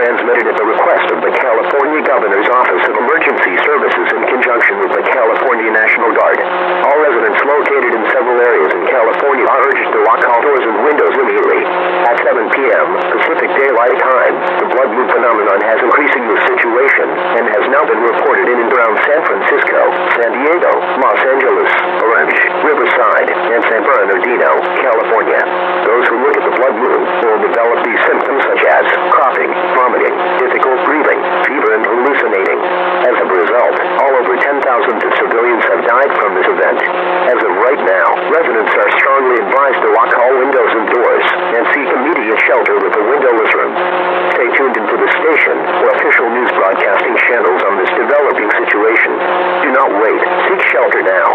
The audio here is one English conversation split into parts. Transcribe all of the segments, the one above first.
transmitted at the request of the California Governor's Office of Emergency Services in conjunction with the California National Guard. All residents located in several areas in California are urged to lock all doors and windows immediately. At 7 p.m. Pacific Daylight Time, the blood moon phenomenon has increasing the situation and has now been reported in and around San Francisco, San Diego, Los Angeles, Orange, Riverside, and San Bernardino, California. Those who look at the blood moon will develop these symptoms such as coughing, vomiting, difficult breathing, fever, and hallucinating. As a result, all over 10,000 civilians have died from this event. As of right now, residents are strongly advised to lock all windows and doors and seek immediate shelter with a windowless room. Stay tuned into the station for official news broadcasting channels on this developing situation. Do not wait. Seek shelter now.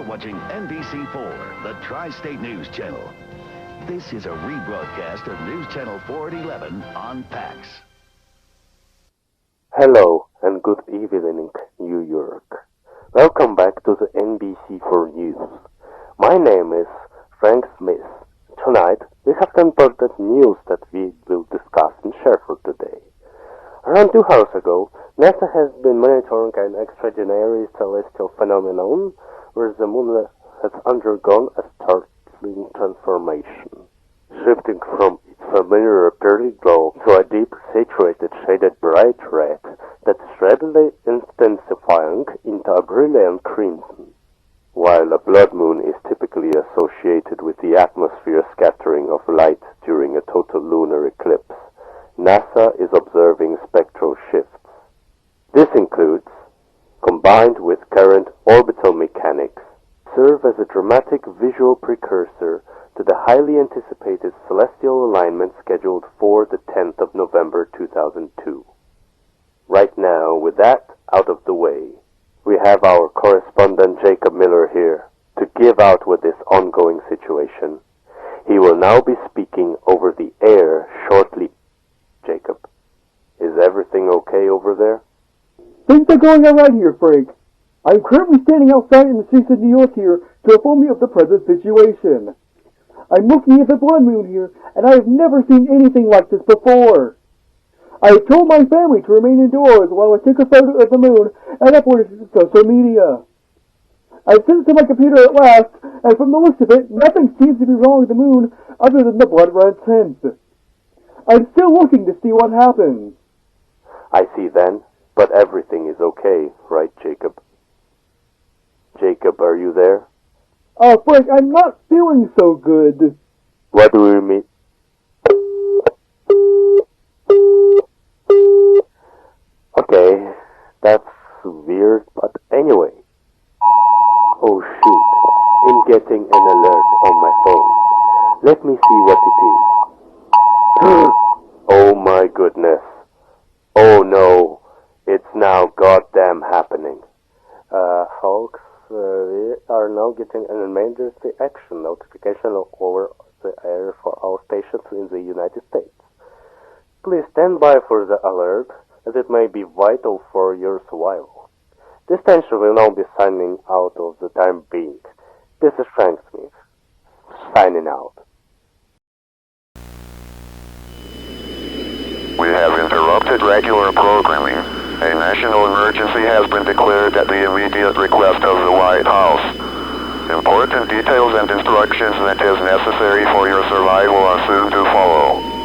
Watching NBC4, the Tri-State News Channel. This is a rebroadcast of News Channel 411 on PAX. Hello and good evening, New York. Welcome back to the NBC4 News. My name is Frank Smith. Tonight, we have 10 important news that we will discuss and share for today. Around 2 hours ago, NASA has been monitoring an extraordinary celestial phenomenon where the moon has undergone a startling transformation, shifting from its familiar pearly glow to a deep, saturated, shaded bright red that's rapidly intensifying into a brilliant crimson. While a blood moon is typically associated with the atmosphere scattering of light during a total lunar eclipse, NASA is observing spectral shifts. This includes, combined with current orbital mechanics, serve as a dramatic visual precursor to the highly anticipated celestial alignment scheduled for the 10th of November 2002. Right now, with that out of the way, we we have our correspondent Jacob Miller here to give out with this ongoing situation. He will now be speaking over the air shortly. Jacob, is everything okay over there? Things are going all right here, Frank. I'm currently standing outside in the streets of New York here to inform you of the present situation. I'm looking at the blood moon here, and I have never seen anything like this before. I have told my family to remain indoors while I take a photo of the moon and upload it to social media. I've sent it to my computer at last, and from the looks of it, nothing seems to be wrong with the moon other than the blood red tint. I'm still looking to see what happens. I see then, but everything is okay, right, Jacob? Jacob, are you there? Frank, I'm not feeling so good. What do you mean? Okay, that's weird, but anyway. Oh shoot, I'm getting an alert on my phone. Let me see what it is. Oh my goodness. Oh no, it's now goddamn happening. Folks, we are now getting an emergency action notification over the air for our stations in the United States. Please stand by for the alert, as it may be vital for your survival. This station will now be signing out of the time being. This is Frank Smith, signing out. We have interrupted regular programming. A national emergency has been declared at the immediate request of the White House. Important details and instructions that is necessary for your survival are soon to follow.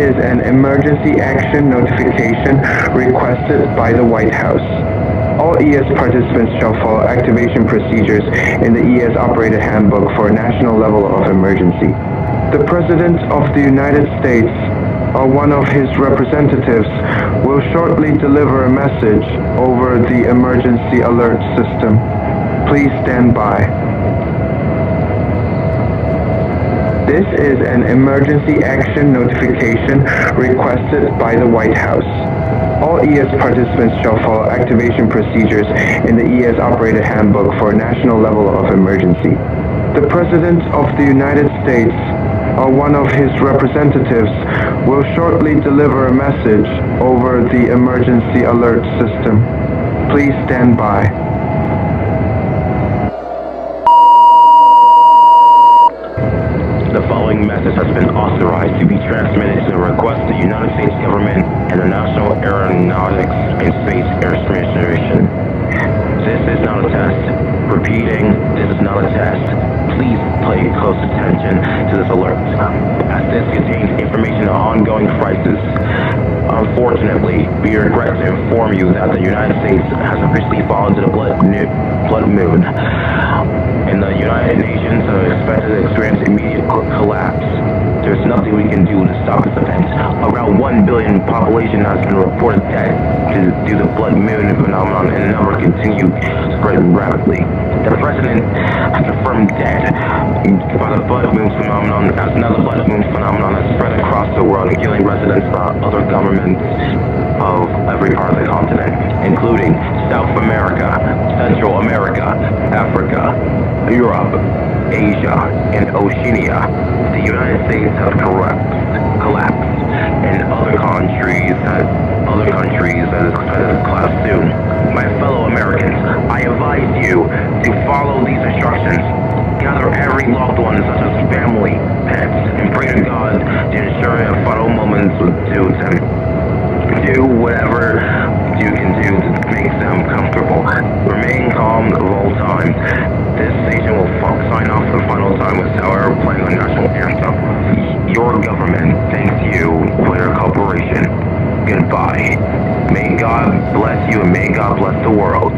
is an emergency action notification requested by the White House. All EAS participants shall follow activation procedures in the EAS Operator Handbook for a national level of emergency. The President of the United States or one of his representatives will shortly deliver a message over the emergency alert system. Please stand by. This is an emergency action notification requested by the White House. All EAS participants shall follow activation procedures in the EAS Operator Handbook for a national level of emergency. The President of the United States or one of his representatives will shortly deliver a message over the emergency alert system. Please stand by. The following message has been authorized to be transmitted to the request of the United States government and the National Aeronautics and Space Administration. This is not a test. Repeating, this is not a test. Please pay close attention to this alert, as this contains information on ongoing crisis. Unfortunately, we regret to inform you that the United States has officially fallen to the blood moon, and the United Nations are expected to experience immediate collapse. There's nothing we can do to stop this event. Around 1 billion population has been reported dead due to the blood moon phenomenon, and the number continues to spread rapidly. The President has confirmed dead by the blood moon phenomenon, as another blood moon phenomenon has spread across the world, killing residents of other governments of every part of the continent, including South America, Central America, Africa, Europe, Asia, and Oceania. The United States has collapsed, and other countries that is expected to collapse soon. My fellow Americans, I advise you to follow these instructions. Gather every loved one, such as family, pets, and pray to God to ensure that final moments with them. Do whatever you can do to make them comfortable. Remain calm at all times. This station will sign off the final time with our playing the national anthem. Your government thanks you for your cooperation. Goodbye. May God bless you and may God bless the world.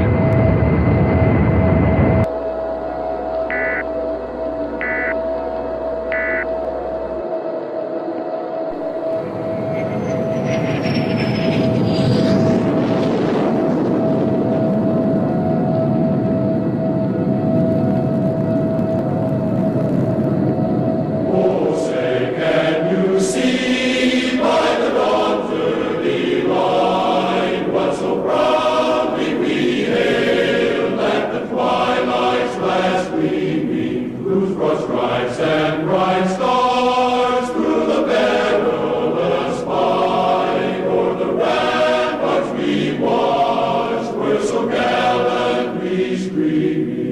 So gallantly screaming.